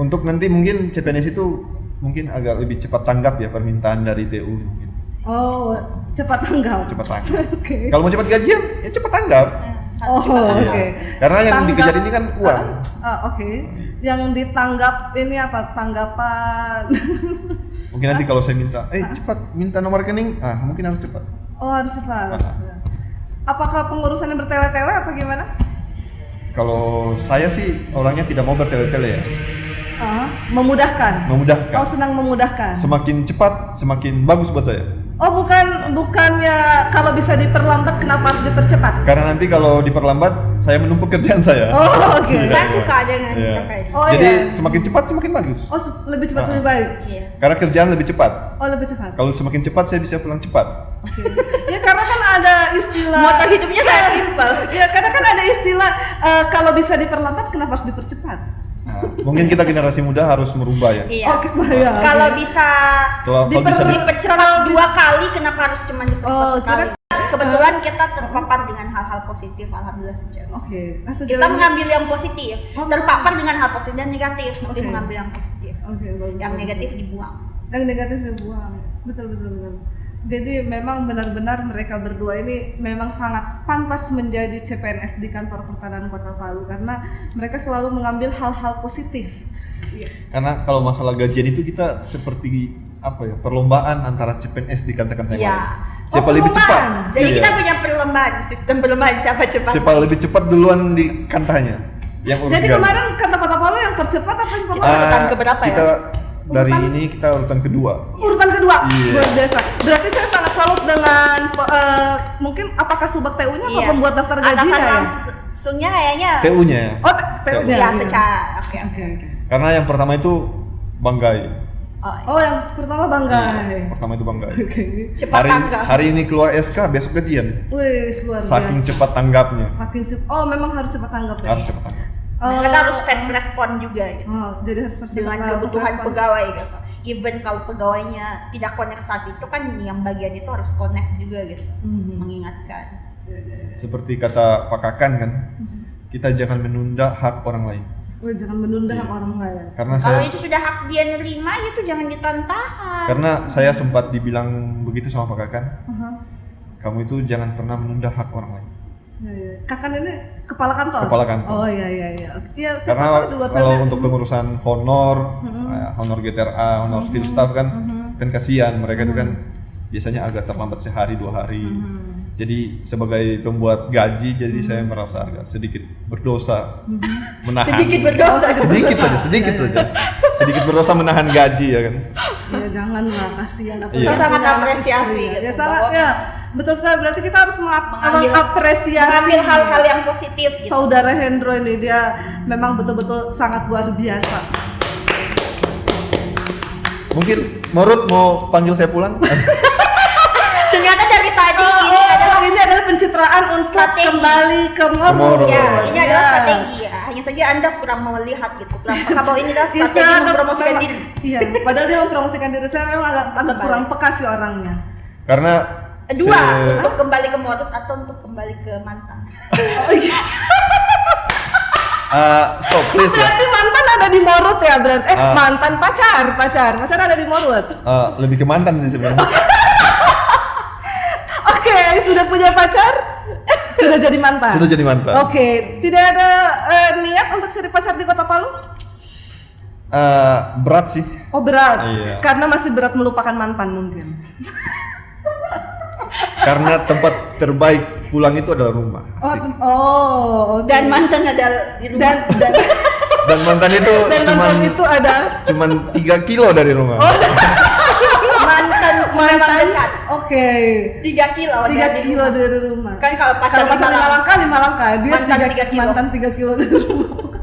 Untuk nanti mungkin CPNS itu mungkin agak lebih cepat tanggap ya permintaan dari TU mungkin. Oh, cepat tanggap. Okay. Kalau mau cepat gajian, ya cepat tanggap. Oke. Karena yang dikejar ini kan uang. Oke. Yang ditanggap ini apa? Tanggapan. Mungkin nanti kalau saya minta, cepat minta nomor rekening, mungkin harus cepat. Oh, harus cepat. Apakah pengurusannya bertele-tele atau gimana? Kalau saya sih orangnya tidak mau bertele-tele ya. Memudahkan. Oh, senang memudahkan. Semakin cepat, semakin bagus buat saya. Oh, bukannya kalau bisa diperlambat kenapa harus dipercepat? Karena nanti kalau diperlambat saya menumpuk kerjaan saya. Oh, oke. Saya suka dengan capek. Jadi semakin cepat semakin bagus. Oh, lebih cepat lebih baik. Iya. Karena kerjaan lebih cepat. Oh, lebih cepat. Kalau semakin cepat saya bisa pulang cepat. Oke. Ya karena kan ada istilah moto hidupnya sangat simpel. Ya karena kan ada istilah kalau bisa diperlambat kenapa harus dipercepat? Mungkin kita generasi muda harus merubah ya. Iya. Kalau bisa dipercepat 2 kali, kenapa harus cuma dipercepat sekali? Kebetulan kita terpapar dengan hal-hal positif, alhamdulillah sejauh. Oke. Kita mengambil yang positif, terpapar dengan hal positif dan negatif, mungkin mengambil yang positif. Yang negatif dibuang. Betul. Jadi memang benar-benar mereka berdua ini memang sangat pantas menjadi CPNS di kantor Pertanian Kota Palu karena mereka selalu mengambil hal-hal positif. Karena kalau masalah gajian itu kita seperti perlombaan antara CPNS di kantor-kantor yang lain. Siapa lebih cepat? Jadi kita punya sistem perlombaan siapa cepat. Siapa lebih cepat duluan di kantanya. Jadi kemarin kantor Kota Palu yang tercepat apa yang urutan keberapa ya? Dari ini kita urutan kedua. Luar biasa. Berarti saya sangat salut dengan mungkin apakah Subak TU-nya atau pembuat daftar gajinya ya? Langsungnya kayaknya. TU-nya. Oh, TU-nya. Ya, secara. Oke. Karena yang pertama itu Banggai. Oh, yang pertama Banggai. Iya, pertama itu Banggai. Cepat tanggap. Hari ini keluar SK, besok gajian. Wih, luar biasa. Saking cepat tanggapnya. Oh, memang harus cepat tanggap ya. Harus cepat tanggap. Kita harus fast respon juga gitu. Jadi harus fast Dengan respon. kebutuhan pegawai gitu. Even kalau pegawainya tidak connect saat itu kan yang bagian itu harus connect juga gitu. Mengingatkan. Seperti kata Pak Kakan kan, kita jangan menunda hak orang lain. Oh, jangan menunda hak orang lain. Karena Kalau saya, itu sudah hak dia nerima itu jangan ditahan. karena saya sempat dibilang begitu sama Pak Kakan, kamu itu jangan pernah menunda hak orang lain. Ya. Kakan ini kepala kantor? Kepala kantor. Oh iya. Ya, Karena kalau untuk pengurusan honor, honor GTRA, honor field staff kan kasihan mereka itu kan biasanya agak terlambat sehari 2 hari. Jadi sebagai pembuat gaji, jadi saya merasa agak sedikit berdosa menahan. Sedikit berdosa. Sedikit berdosa menahan gaji ya kan. Ya janganlah, kasihan. Iya. Sangat apresiasi Ya gitu. sangat ya. Betul sekali, berarti kita harus Mengambil mengapresiasi hal-hal yang positif gitu. Saudara Hendro ini, dia memang betul-betul sangat luar biasa. Mungkin Morut mau panggil saya pulang? Ternyata dari tadi ini adalah pencitraan untuk strategi. kembali ke Moro. Moro. Ya, ini adalah strategi ya. Hanya saja Anda kurang melihat gitu. Kurang peka bahwa ini adalah strategi mempromosikan diri. Iya, padahal dia mempromosikan diri. Saya memang agak kurang peka sih orangnya. Karena Dua, untuk kembali ke Morut atau untuk kembali ke mantan. Oh iya. Stop please ya. Berarti mantan ada di Morut ya berarti? Mantan pacar ada di Morut. Lebih ke mantan sih sebenarnya. Oke, sudah punya pacar? Sudah jadi mantan? Sudah jadi mantan. Oke, tidak ada niat untuk cari pacar di Kota Palu? Berat sih. Oh berat? Iya. Karena masih berat melupakan mantan mungkin. Karena tempat terbaik pulang itu adalah rumah. Asik. Okay. Dan mantan ada di rumah. Dan mantan itu cuman 3 kilo dari rumah. Mantan dekat. Oke. 3 kilo 3 kilo dari rumah. Kan kalau pacar 5 langkah, dia mantan 3 kilo. Mantan 3 kilo dari rumah.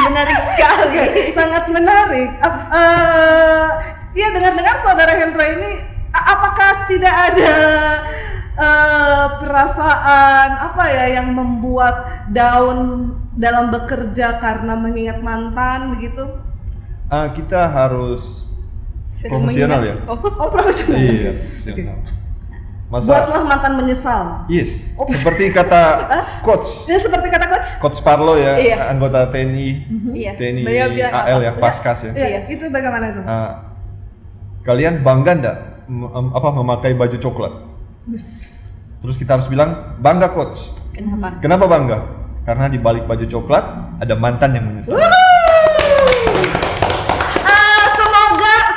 Menarik sekali. Sangat menarik. Iya, dengar-dengar saudara Hendro ini, apakah tidak ada perasaan apa ya yang membuat down dalam bekerja karena mengingat mantan begitu? Kita harus profesional ya. Oh profesional. Iya, profesional. Buatlah mantan menyesal. Yes. Seperti kata coach. Ya seperti kata Coach Parlo ya, iya. anggota TNI, Iya. TNI Bilang AL ya, Paskas ya. Iya, itu bagaimana itu? Kalian bangga enggak memakai baju coklat? Terus kita harus bilang bangga coach. Kenapa? Kenapa bangga? Karena di balik baju coklat ada mantan yang menyesal.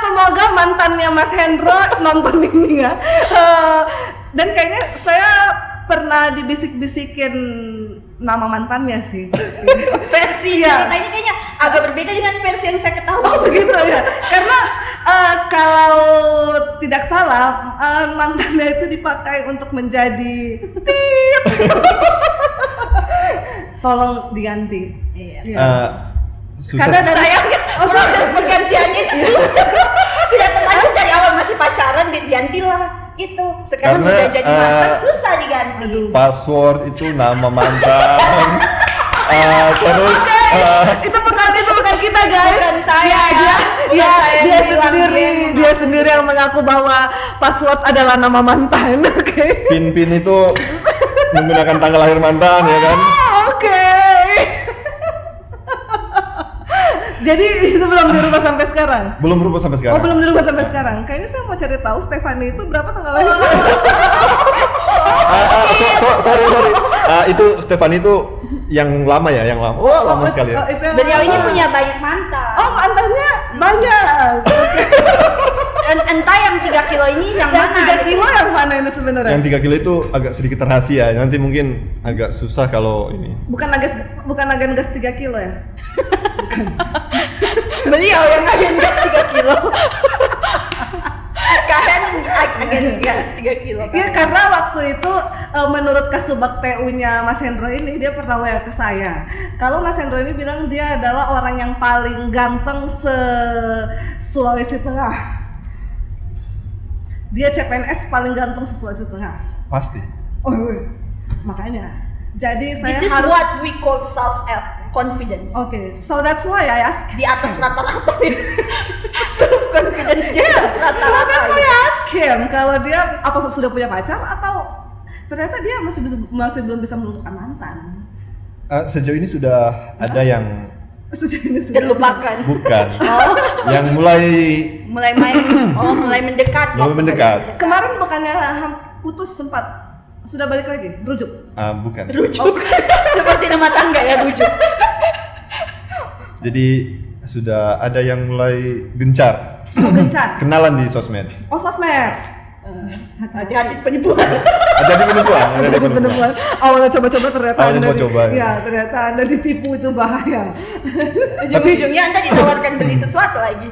Semoga mantannya Mas Hendro nonton ini ya. Dan kayaknya saya pernah dibisik-bisikin nama mantannya sih. Versi ceritanya kayaknya agak berbeda dengan versi yang saya ketahui. Oh begitu ya. Karena kalau tidak salah mantannya itu dipakai untuk menjadi tit. Tolong diganti. Iya. Susah. Karena dari Sayangnya proses pergantiannya itu susah. Sudah terlanjur dari awal masih pacaran digantilah itu. Sekarang Karena, udah jadi mantan susah diganti. Password itu nama mantan. Terus itu bukan kita guys. Bukan saya. Dia sendiri yang mengaku bahwa password adalah nama mantan. Oke. Pin itu menggunakan tanggal lahir mantan ya kan? Oke. Jadi itu belum dirubah sampai sekarang? Belum berubah sampai sekarang. Oh belum dirubah sampai sekarang. Kayaknya saya mau cari tahu Stefani itu berapa tanggal lahir. Sorry. Itu Stefani itu yang lama ya, yang lama. Oh, lama sekali ya. Beliau ini punya banyak mantan. Oh, mantannya banyak. Entah yang 3 kilo ini yang mana? 3 kilo yang mana ini sebenarnya? Yang 3 kilo itu agak sedikit rahasia. Nanti mungkin agak susah kalau ini. Bukan agen gas 3 kilo ya? Beliau yang agen gas 3 kilo. Kalian agak gas 3 kilo. Iya, karena waktu itu menurut Kasubag TU-nya Mas Hendro ini, dia pernah WA ke saya. Kalau Mas Hendro ini bilang dia adalah orang yang paling ganteng se-Sulawesi Tengah. Dia CPNS paling ganteng se-Sulawesi Tengah. Pasti. Oh, makanya. Jadi saya This is harus what we call self-confidence. Okay, so that's why I ask. Di atas rata-rata ini. Self-confidence di atas So rata-rata. that's why I ask him kalau dia apa sudah punya pacar atau ternyata dia masih belum bisa menemukan mantan. Sejauh ini sudah ada yang Sejauh ini sudah Terlupakan. bukan, Oh, yang mulai mulai mendekat. Mulai mendekat. Kemarin bukannya putus sempat sudah balik lagi, rujuk. bukan. Rujuk. Seperti nama tangga ya, rujuk. Jadi sudah ada yang mulai gencar Oh, gencar. kenalan di sosmed. Oh, sosmed. Hati-hati penipuan. Ada di penipuan, ada di penipuan. Bener-bener. Awalnya coba-coba ternyata Awalnya Anda coba-coba, ya. ya ternyata Anda ditipu, itu bahaya. Ujung-ujungnya Anda ditawarkan beli sesuatu lagi.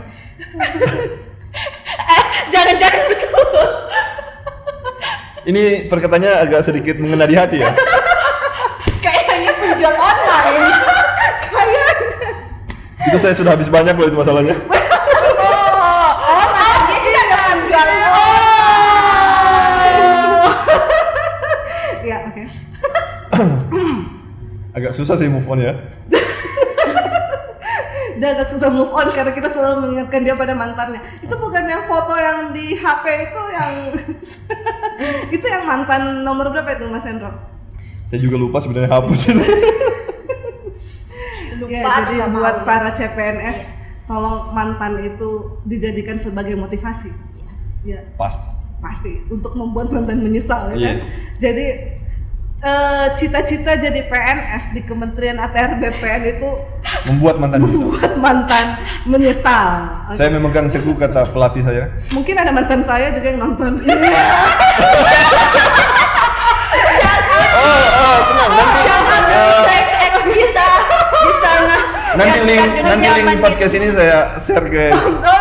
Jangan-jangan betul. Ini perkataannya agak sedikit mengena di hati ya. Kayaknya penjual online. Itu saya sudah habis banyak loh itu masalahnya. Dia juga ada penjual. Ya, oke. Agak susah sih move on ya. Dia agak susah move on karena kita selalu mengingatkan dia pada mantannya. Itu bukan yang foto yang di HP itu yang itu yang mantan nomor berapa itu Mas Hendro? Saya juga lupa sebenarnya hapus itu. Ya, Lupa jadi atau buat malu. para CPNS tolong mantan itu dijadikan sebagai motivasi. Ya, pasti untuk membuat mantan menyesal ya kan? Yes. Jadi cita-cita jadi PNS di Kementerian ATR BPN itu Membuat mantan bisa. membuat mantan menyesal. Oke. Saya memegang teguh kata pelatih saya. Mungkin ada mantan saya juga yang nonton. Tenang, nanti Ex kita di sana. nanti link podcast ini saya share ke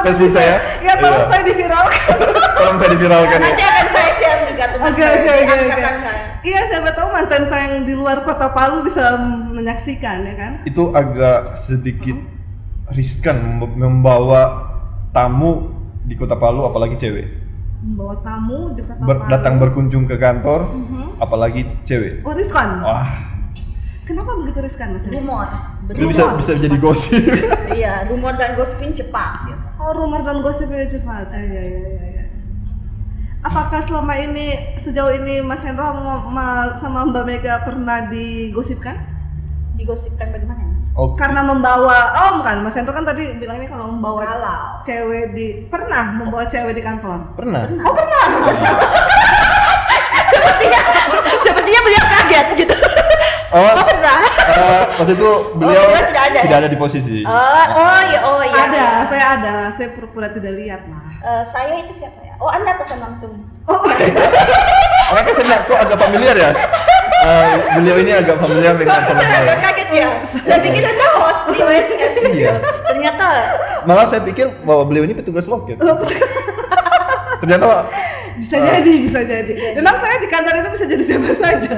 Facebook saya. Ya, tolong Iya. saya diviralkan. Tolong saya diviralkan. Nanti akan saya share juga teman Oke, saya oke, di oke, angkatan oke. saya. Iya, siapa tahu mantan saya yang di luar kota Palu bisa menyaksikan ya kan? Itu agak sedikit riskan membawa tamu di Kota Palu, apalagi cewek. Membawa tamu di kota Palu. Datang berkunjung ke kantor, apalagi cewek. Oh, riskan. Wah, Kenapa begitu riskan Mas? Rumor. itu bisa jadi gosip. Iya, rumor dan gosipin cepat gitu. Oh, rumor dan gosipnya cepat. Iya. Apakah selama ini sejauh ini Mas Hendro sama Mbak Mega pernah digosipkan? Digosipkan bagaimana nih? Oke. Karena membawa, bukan, Mas Hendro kan tadi bilangnya kalau membawa Galau. cewek pernah membawa cewek di kantor. Pernah. Oh, pernah. Sepertinya beliau kaget gitu. Oh, Pernah? waktu itu beliau beliau tidak ada ya? ada di posisi. Oh iya. Saya pura-pura tidak lihat lah. Saya itu siapa ya? Oh, Anda pesan langsung. Makanya saya bilang, kok agak familiar ya? Beliau ini agak familiar dengan sama Saya agak saya. kaget ya. Saya pikir Anda host di OSS. Iya. Ternyata Malah saya pikir bahwa beliau ini petugas loket. Ternyata Bisa jadi. Memang saya di kantor itu bisa jadi siapa saja.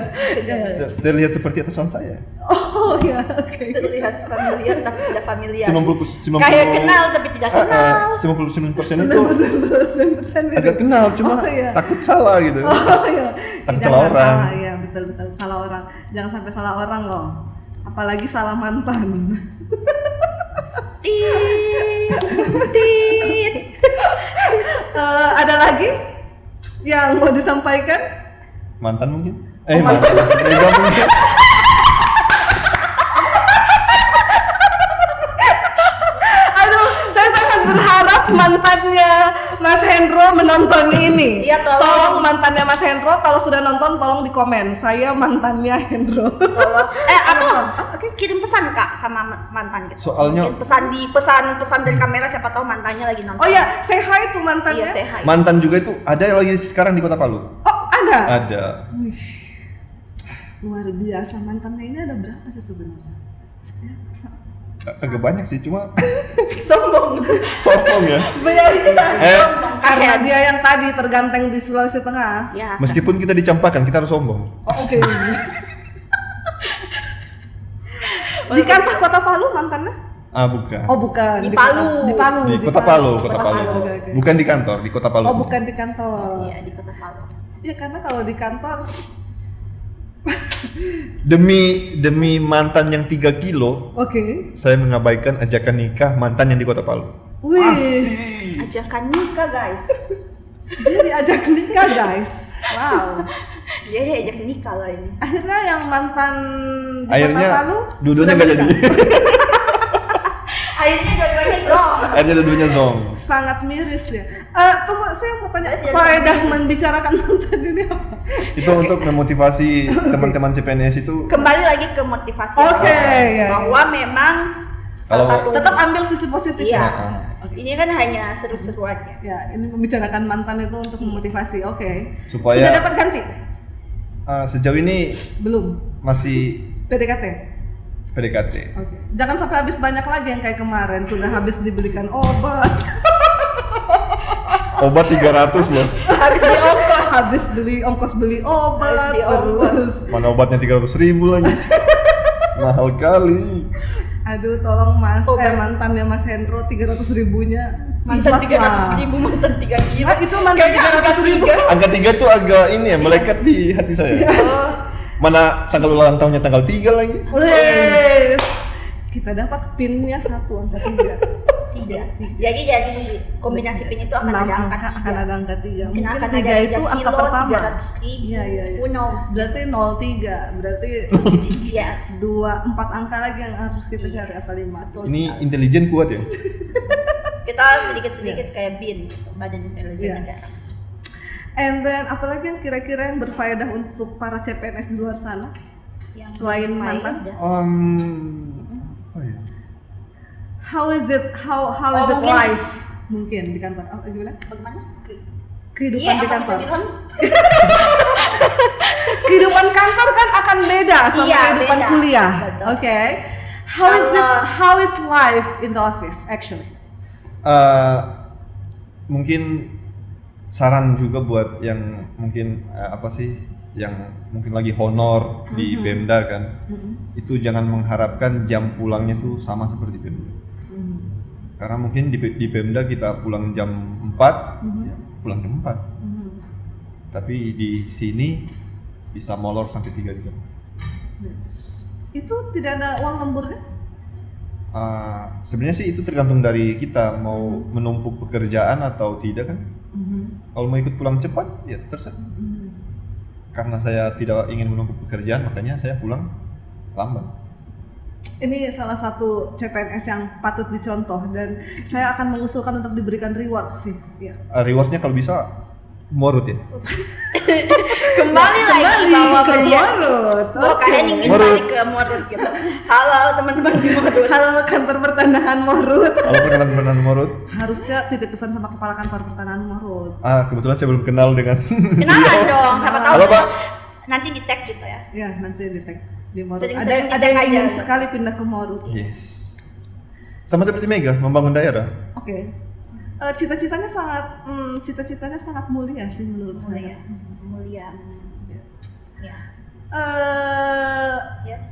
terlihat seperti atasan saya. Oh ya, oke. terlihat familiar tapi tidak familiar. 90 Kayak kenal tapi tidak kenal. 99% itu 99% agak kenal, cuma Oh, iya. takut salah gitu. Oh iya. Takut Jangan salah orang. Iya, betul salah orang. Jangan sampai salah orang loh. Apalagi salah mantan. Tit. Ada lagi yang mau disampaikan? Mantan mungkin? Mantan. Mega mungkin. Aduh, saya sangat berharap mantannya Mas Hendro menonton ini. Iya, tolong mantannya Mas Hendro kalau sudah nonton tolong di komen. Saya mantannya Hendro. Tolong. Aku kirim pesan Kak sama mantan gitu. Soalnya Mungkin pesan dari kamera, siapa tahu mantannya lagi nonton. Oh ya, say hi tuh mantannya. Iya, say hi. mantan juga itu ada yang lagi sekarang di Kota Palu. Oh, ada. Ada. Wih, luar biasa, mantannya ini ada berapa sih sebenarnya? agak banyak sih, cuma Sombong. sombong ya. Beliau itu sangat sombong. Karena dia yang tadi terganteng di Sulawesi Tengah. Ya. Meskipun kita dicampakan, kita harus sombong. Oh, oke. Di kantor Kota Palu mantannya? Bukan. Oh bukan. Di Palu. Di Palu. Di Kota Palu, Kota Kota Palu. Palu. Oke. Bukan di kantor, di Kota Palu. Oh bukan di kantor. Iya, di Kota Palu. Ya karena kalau di kantor Demi mantan yang 3 kilo, oke. saya mengabaikan ajakan nikah mantan yang di Kota Palu. Wih. Ajakan nikah, guys. Dia diajak nikah guys. Wow. Dia diajak nikah loh ini. Akhirnya yang mantan di Akhirnya Kota Palu dua-duanya sudah nggak jadi. menikah. Akhirnya dua-duanya zong. Akhirnya dua-duanya zong. Sangat miris ya. Tunggu, saya mau tanya Jadi faedah sama- membicarakan mantan ini apa? Itu untuk memotivasi teman-teman CPNS itu. Kembali lagi ke motivasi. Oke, ya. Bahwa memang Kalau- salah satu Tetap ambil sisi positif Iya. ya. Ini kan hanya seru-seruannya. Ya, ini membicarakan mantan itu untuk memotivasi. Oke. Supaya- Sudah dapat ganti? Sejauh ini Belum. masih PDKT. PDKT. Oke. Jangan sampai habis banyak lagi yang kayak kemarin sudah habis dibelikan obat. Obat 300 loh. Habis di ongkos. Habis ongkos beli obat Habis di ongkos. terus. Mana obatnya 300.000 lagi. Mahal kali. Aduh, tolong Mas, Obat. mantannya Mas Hendro 300.000-nya. Mantan Ikhlas lah. 300.000, mantan 3 kilo. Ah, itu mantan Kayaknya angka 300.000. Angka 3 tuh agak ini ya, melekat di hati saya. Oh, Mana tanggal ulang tahunnya tanggal 3 lagi. Wes. Kita dapat pinnya 1 angka 3. 3. Jadi dari kombinasi pin itu akan ada angka 3. akan ada angka 3. Mungkin Mungkin akan 3 ada itu 3 angka kilo, pertama. 300.000. Iya. Who knows? Berarti 03. Berarti Yes. 4 angka lagi yang harus kita cari apa 5. Ini intelijen kuat ya. Kita sedikit-sedikit kayak bin, badan intelijen negara. Yes. And then apalagi yang kira-kira yang berfaedah untuk para CPNS di luar sana Yang selain faedah. mantan? Apa ya? How is it mungkin- life mungkin di kantor? Oh, gimana? Bagaimana? Kehidupan Iya, di apa kantor. kita bilang? Kehidupan kantor kan akan beda sama Iya, kehidupan beda. kuliah. Betul. Oke. How is life in the office actually? Mungkin saran juga buat yang mungkin yang mungkin lagi honor di Pemda kan, itu jangan mengharapkan jam pulangnya tuh sama seperti Pemda. Karena mungkin di Pemda kita pulang jam 4, ya, pulang jam 4. Tapi di sini bisa molor sampai 3 jam. Itu tidak ada uang lemburnya? Sebenarnya sih itu tergantung dari kita mau menumpuk pekerjaan atau tidak kan. Kalau mau ikut pulang cepat ya terserah. Karena saya tidak ingin menumpuk pekerjaan, makanya saya pulang lambat. Ini salah satu CPNS yang patut dicontoh dan saya akan mengusulkan untuk diberikan reward sih. Ya. Rewardnya kalau bisa morut ya. Kembali lagi bahwa ke dia Morut. Oh, kalian ingin Morut. balik ke Morut gitu. Halo teman-teman di Morut. Halo kantor pertanahan Morut. Kalau perkenalan morut, Harusnya titip pesan sama kepala kantor pertanahan Morut. kebetulan saya belum kenal dengan. Kenalan dong, siapa tahu Halo, Pak. nanti di tag gitu ya. Ya nanti di tag di Morut. Sering-sering Ada di-tag yang ingin aja. sekali pindah ke Morut. Yes. Sama seperti Mega, membangun daerah. Oke. Cita-citanya sangat mulia sih menurut saya. Mulia. Ya. Yes.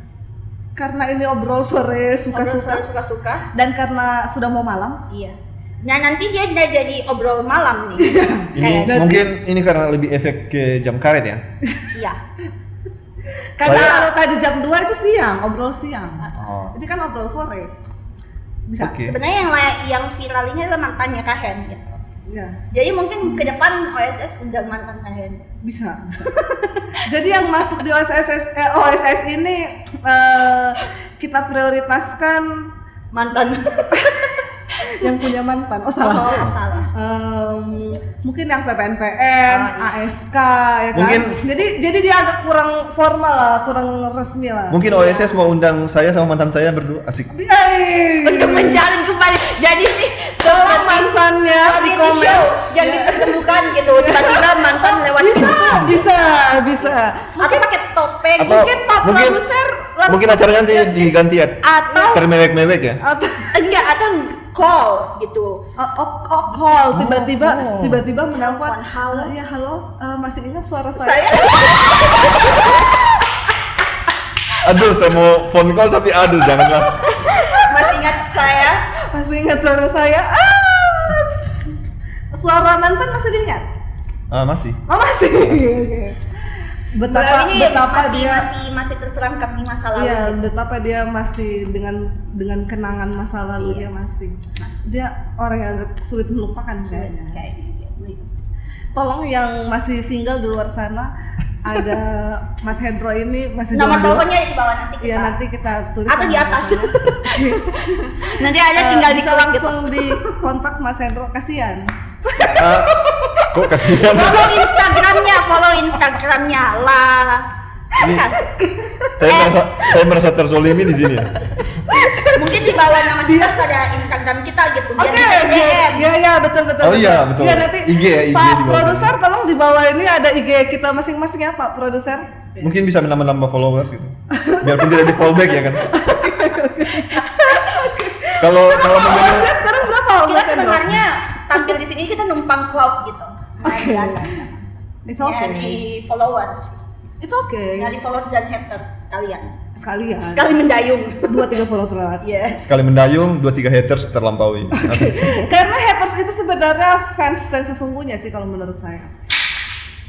Karena ini obrol sore suka-suka Suka-suka. dan karena sudah mau malam. Iya. Nah nanti dia udah jadi obrol malam nih. Ini Kayak- mungkin ini karena lebih efek ke jam karet ya. Iya. Karena Saya- kalau tadi jam 2 itu siang, obrol siang. Oh. Ini kan obrol sore. Bisa. Oke. Sebenarnya yang viral ini adalah mantannya Kahen gitu. Ya, Jadi mungkin ke depan OSS undang mantan Kahen. bisa. Jadi yang masuk di OSS ini kita prioritaskan Mantan. yang punya mantan. Oh salah. Oh, salah. Mungkin yang PPNPM, ASK ya kan. Mungkin- jadi dia agak kurang formal lah, kurang resmi lah. Mungkin OSS mau undang saya sama mantan saya berdua, asik. Yeay. Untuk menjalin kembali. Jadi nih tolong mantannya di komen show yang dipertemukan gitu, tiba-tiba mantan lewat bisa atau pakai topeng Atau mungkin Pak produser mungkin acaranya nanti diganti ya, atau termewek-mewek ya. enggak, atau call gitu. Call tiba-tiba menelpon, halo. Ya halo, masih ingat suara saya? Aduh, saya mau phone call tapi aduh janganlah. Masih ingat saya? Masih ingat suara saya? Suara mantan masih diingat? Masih. Oh masih. Oke. Betapa masih terperangkap di masa lalu. Iya, gitu. betapa dia masih dengan kenangan masa lalunya masih. Dia orang yang sulit melupakan kayaknya. Tolong yang masih single di luar sana, ada Mas Hendro ini masih nomor jomblo. teleponnya di bawah nanti kita. Iya, nanti kita tulis atau di atas. Nanti aja tinggal bisa diklik langsung di kontak Mas Hendro, kasihan. Kok kasihan? Follow Instagramnya lah. Ini, saya merasa terzolimi di sini. Mungkin di bawah nama kita ada Instagram kita gitu. Oke, iya betul. Oh iya betul. Iya nanti IG ya, IG Pak di bawah. produser tolong di bawah ini ada IG kita masing-masing ya Pak produser. Mungkin bisa menambah followers gitu. Biarpun tidak di fallback ya kan. Kalau Followersnya sekarang berapa? Kita sebenarnya tampil di sini kita numpang cloud gitu. It's okay. Dari followers. It's okay. Dari followers dan haters kalian. Sekali mendayung. 2-3 follow telat. Yes. sekali mendayung 2-3 haters terlampaui. Karena haters itu sebenarnya fans yang sesungguhnya sih kalau menurut saya.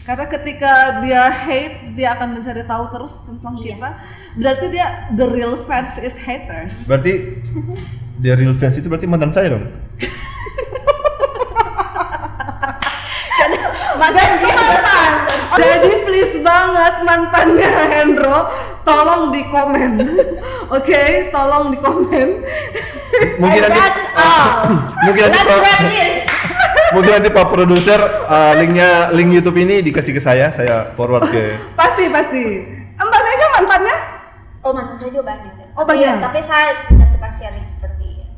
Karena ketika dia hate, dia akan mencari tahu terus tentang kita. Berarti dia the real fans is haters. Berarti dia real fans itu berarti mantan saya dong. Mantan. Jadi please banget mantannya Hendro, tolong di komen. Oke, tolong di komen. Mungkin nanti mungkin nanti Pak produser link YouTube ini dikasih ke saya forward ke. Pasti. Mbak Mega mantannya? Oh, mantan saya juga banyak. Oh, banyak. Iya, tapi saya tidak suka sharing seperti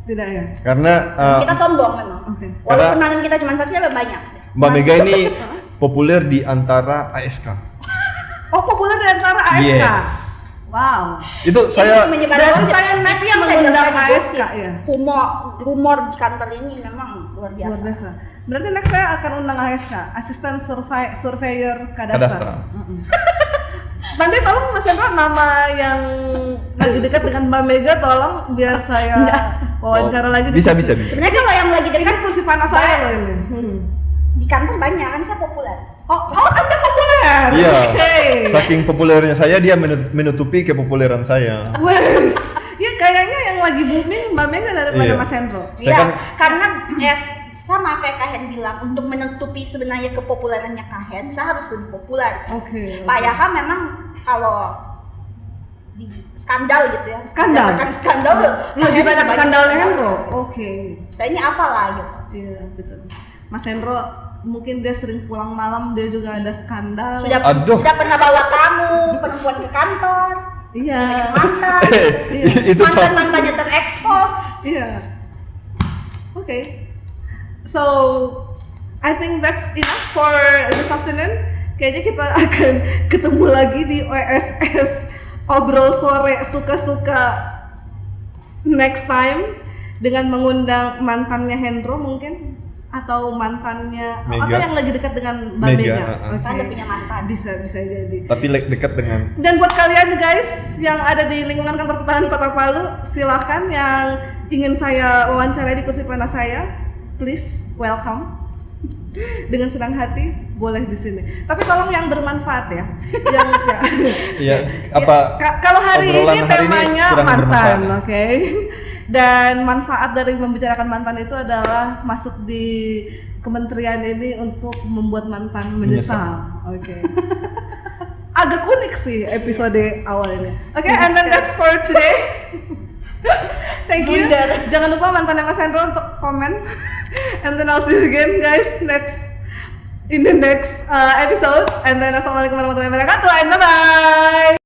Tidak ya. Karena kita sombong memang. Oke. Walaupun mantan kita cuma satu, tapi banyak. Mbak Mega ini populer di antara ASK. Oh, populer di antara ASK. Yes. Wow. Itu saya Berarti saya next yang mengundang ASK ya. Rumor di kantor ini memang luar biasa. Berarti next saya akan undang ASK, Asisten Surveyor Kadastra. Nanti tolong Mas Hendro nama yang lagi dekat dengan Mbak Mega tolong biar saya wawancara lagi. Bisa. Sebenarnya kalau yang lagi dekat kursi panas saya loh ini. Di kantor banyak kan, saya populer. Oh, Anda populer. Iya. Okay. Saking populernya saya, dia menutupi kepopuleran saya. Wes. Ya kayaknya yang lagi booming Mbak Mega daripada Mas Hendro. Iya, karena sama kayak Kak Hen bilang, untuk menutupi sebenarnya kepopulerannya Kak Hen, saya harus lebih populer. Oke. Pak Yaha memang kalau di skandal gitu ya. Skandal lebih banyak skandalnya Hendro. Oke. Saya ini apalah gitu. Iya, betul. Mas Hendro mungkin dia sering pulang malam, dia juga ada skandal. Sudah pernah bawa tamu perempuan ke kantor. Iya. Mantan. Itu mantannya terekspos. Iya. Oke. So I think that's enough for this afternoon. Kayaknya kita akan ketemu lagi di OSS Obrol Sore Suka-Suka next time dengan mengundang mantannya Hendro mungkin, atau mantannya Mega. atau yang lagi dekat dengan Mbak Mega. Saya ada punya mantan. Bisa jadi. Tapi dekat dengan. Dan buat kalian guys yang ada di lingkungan kantor pertahanan Kota Palu, silakan yang ingin saya wawancarai di kursi panas saya, please welcome. Dengan senang hati boleh di sini. Tapi tolong yang bermanfaat ya. Yang Iya, apa? Kalau hari ini temanya mantan, ya? oke. Dan manfaat dari membicarakan mantan itu adalah masuk di kementerian ini untuk membuat mantan menyesal. Oke. Agak unik sih episode awal ini. Oke, and then that's for today. Thank you. Jangan lupa mantannya Mas Hendro untuk komen. And then I'll see you again guys in the next episode. And then assalamualaikum warahmatullahi wabarakatuh and bye bye.